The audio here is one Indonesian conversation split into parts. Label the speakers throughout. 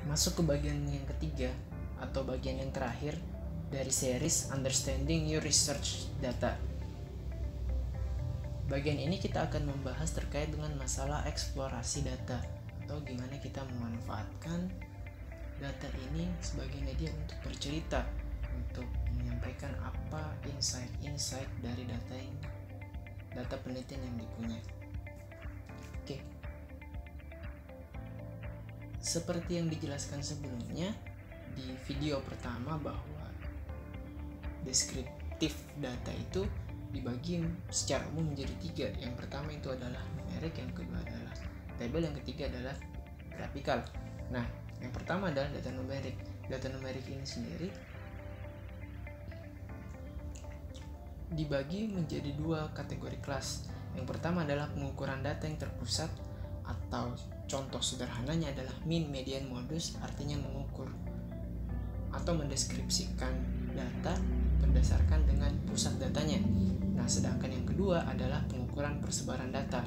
Speaker 1: Masuk ke bagian yang ketiga atau bagian yang terakhir dari series Understanding Your Research Data. Bagian ini kita akan membahas terkait dengan masalah eksplorasi data atau gimana kita memanfaatkan data ini sebagai media untuk bercerita, untuk menyampaikan apa insight dari data penelitian yang dipunya. Oke. Seperti yang dijelaskan sebelumnya di video pertama bahwa deskriptif data itu dibagi secara umum menjadi 3. Yang pertama itu adalah numerik, yang kedua adalah tabel, yang ketiga adalah grafikal. Nah, yang pertama adalah data numerik. Data numerik ini sendiri dibagi menjadi 2 kategori kelas. Yang pertama adalah pengukuran data yang terpusat, atau contoh sederhananya adalah mean, median, modus, artinya mengukur atau mendeskripsikan data berdasarkan dengan pusat datanya. Nah, sedangkan yang kedua adalah pengukuran persebaran data,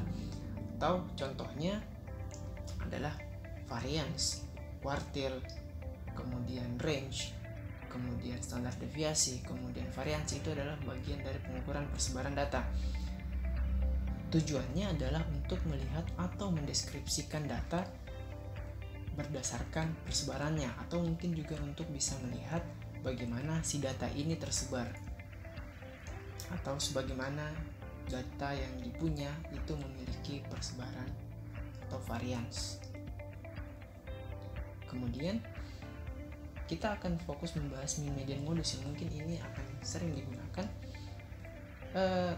Speaker 1: atau contohnya adalah variance, kuartil, kemudian range, kemudian standar deviasi, kemudian variansi. Itu adalah bagian dari pengukuran persebaran data. Tujuannya adalah untuk melihat atau mendeskripsikan data berdasarkan persebarannya, atau mungkin juga untuk bisa melihat bagaimana si data ini tersebar, atau sebagaimana data yang dipunya itu memiliki persebaran atau varians. Kemudian kita akan fokus membahas mean, median, modus yang mungkin ini akan sering digunakan.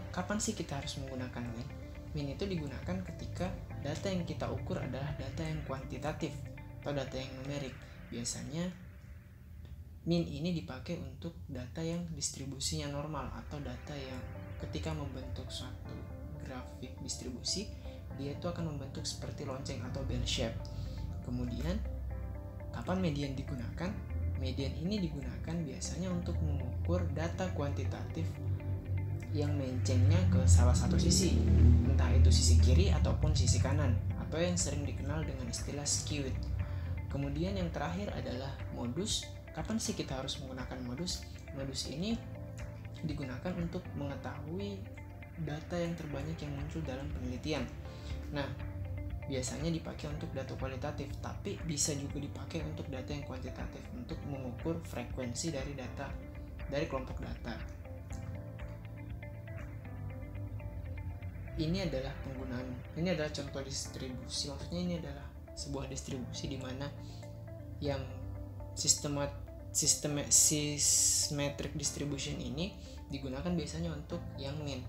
Speaker 1: Kapan sih kita harus menggunakan mean? Mean itu digunakan ketika data yang kita ukur adalah data yang kuantitatif atau data yang numerik. Biasanya mean ini dipakai untuk data yang distribusinya normal, atau data yang ketika membentuk suatu grafik distribusi, dia itu akan membentuk seperti lonceng atau bell shape. Kemudian kapan median digunakan? Median ini digunakan biasanya untuk mengukur data kuantitatif yang mencengnya ke salah satu sisi, entah itu sisi kiri ataupun sisi kanan, atau yang sering dikenal dengan istilah skewed. Kemudian yang terakhir adalah modus. Kapan sih kita harus menggunakan modus? Modus ini digunakan untuk mengetahui data yang terbanyak yang muncul dalam penelitian. Nah, biasanya dipakai untuk data kualitatif, tapi bisa juga dipakai untuk data yang kuantitatif, untuk mengukur frekuensi dari data dari kelompok data. Ini adalah contoh distribusi. Maksudnya ini adalah sebuah distribusi di mana yang symmetric distribution ini digunakan biasanya untuk yang mean.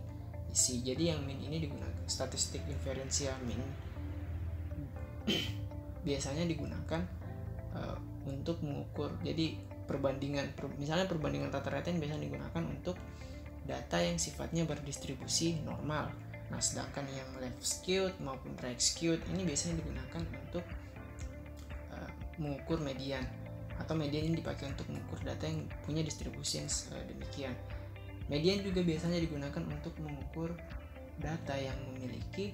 Speaker 1: Jadi yang mean ini digunakan statistik inferensial mean biasanya digunakan untuk mengukur. Jadi misalnya perbandingan rata-rata yang biasanya digunakan untuk data yang sifatnya berdistribusi normal. Nah, sedangkan yang left skewed maupun right skewed ini biasanya digunakan untuk mengukur median, atau median ini dipakai untuk mengukur data yang punya distribusi yang demikian. Median juga biasanya digunakan untuk mengukur data yang memiliki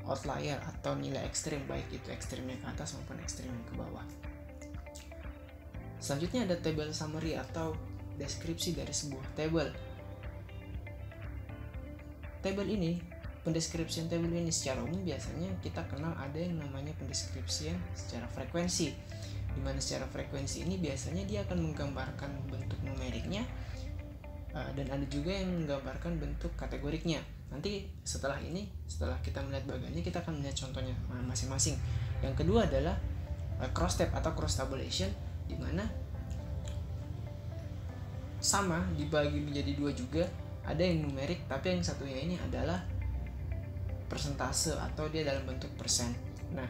Speaker 1: outlier atau nilai ekstrim, baik itu ekstrimnya ke atas maupun ekstrimnya ke bawah. Selanjutnya ada table summary atau deskripsi dari sebuah table. Pendeskripsian table ini secara umum biasanya kita kenal ada yang namanya pendeskripsian secara frekuensi, di mana secara frekuensi ini biasanya dia akan menggambarkan bentuk numeriknya, dan ada juga yang menggambarkan bentuk kategoriknya. Nanti setelah kita melihat bagiannya, kita akan melihat contohnya masing-masing. Yang kedua adalah cross tab atau cross tabulation, di mana sama dibagi menjadi 2 juga. Ada yang numerik, tapi yang satunya ini adalah persentase atau dia dalam bentuk persen. Nah,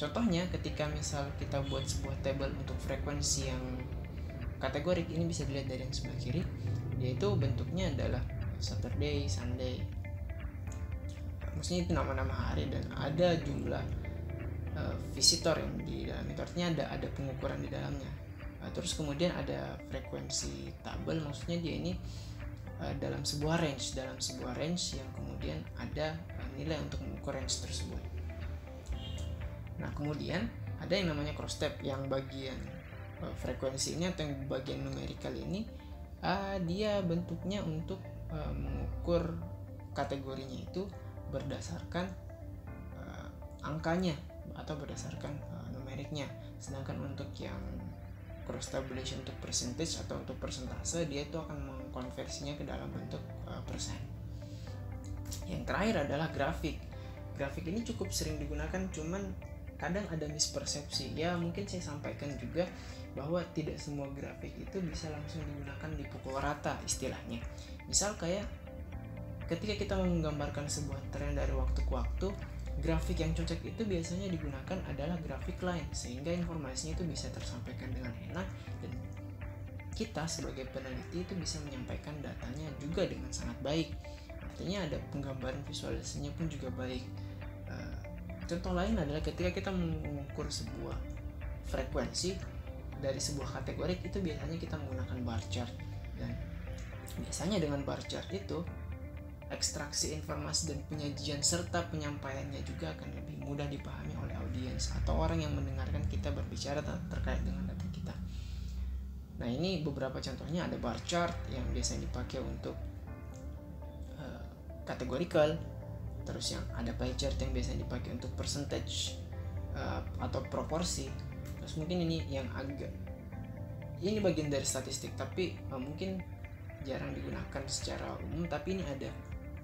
Speaker 1: contohnya ketika misal kita buat sebuah table untuk frekuensi yang kategorik, ini bisa dilihat dari yang sebelah kiri, yaitu bentuknya adalah Saturday, Sunday. Maksudnya itu nama-nama hari, dan ada jumlah visitor yang di dalam itu, artinya ada pengukuran di dalamnya. Terus kemudian ada frekuensi tabel, maksudnya dia ini dalam sebuah range yang kemudian ada nilai untuk mengukur range tersebut. Nah, kemudian ada yang namanya cross tab, yang bagian frekuensi ini atau yang bagian numerikal ini dia bentuknya untuk mengukur kategorinya itu berdasarkan angkanya atau berdasarkan numeriknya. Sedangkan untuk yang cross tabulation untuk percentage atau untuk persentase, dia itu akan mengkonversinya ke dalam bentuk persen. Yang terakhir adalah grafik. Grafik ini cukup sering digunakan, cuman kadang ada mispersepsi. Ya mungkin saya sampaikan juga bahwa tidak semua grafik itu bisa langsung digunakan di pukul rata istilahnya. Misal kayak ketika kita mau menggambarkan sebuah tren dari waktu ke waktu, grafik yang cocok itu biasanya digunakan adalah grafik line, sehingga informasinya itu bisa tersampaikan dengan enak dan kita sebagai peneliti itu bisa menyampaikan datanya juga dengan sangat baik. Artinya ada penggambaran visualisasinya pun juga baik. Contoh lain adalah ketika kita mengukur sebuah frekuensi dari sebuah kategori, itu biasanya kita menggunakan bar chart, dan biasanya dengan bar chart itu ekstraksi informasi dan penyajian serta penyampaiannya juga akan lebih mudah dipahami oleh audiens atau orang yang mendengarkan kita berbicara terkait dengan data kita. Nah, ini beberapa contohnya. Ada bar chart yang biasanya dipakai untuk categorical, terus yang ada pie chart yang biasanya dipakai untuk percentage atau proporsi. Terus mungkin ini yang ini bagian dari statistik, tapi mungkin jarang digunakan secara umum, tapi ini ada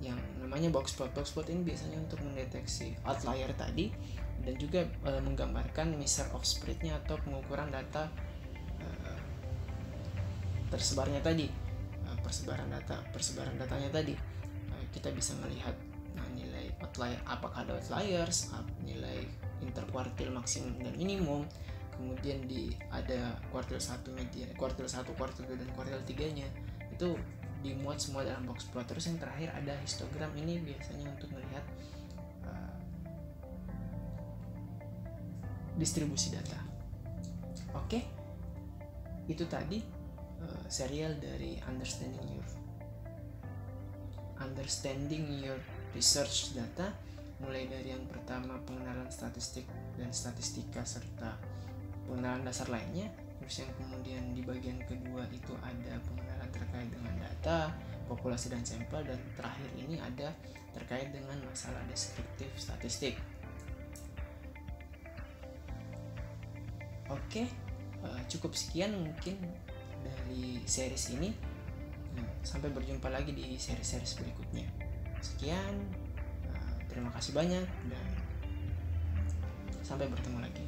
Speaker 1: yang namanya box plot. Box plot ini biasanya untuk mendeteksi outlier tadi dan juga menggambarkan measure of spread-nya atau pengukuran data tersebarnya tadi, persebaran datanya tadi. Kita bisa melihat nilai outlier, apakah ada outliers, nilai interkuartil maksimum dan minimum, kemudian ada kuartil 1 median, kuartil 1, kuartil 2 dan kuartil 3-nya itu dimuat semua dalam box plot. Terus yang terakhir ada histogram. Ini biasanya untuk melihat distribusi data. Oke, itu tadi serial dari understanding your research data, mulai dari yang pertama pengenalan statistik dan statistika serta pengenalan dasar lainnya. Terus yang kemudian di bagian kedua itu ada pengenalan terkait dengan data, populasi dan sampel, dan terakhir ini ada terkait dengan masalah deskriptif statistik. Oke, cukup sekian mungkin dari series ini. Sampai berjumpa lagi di seri-seri berikutnya. Sekian, terima kasih banyak dan sampai bertemu lagi.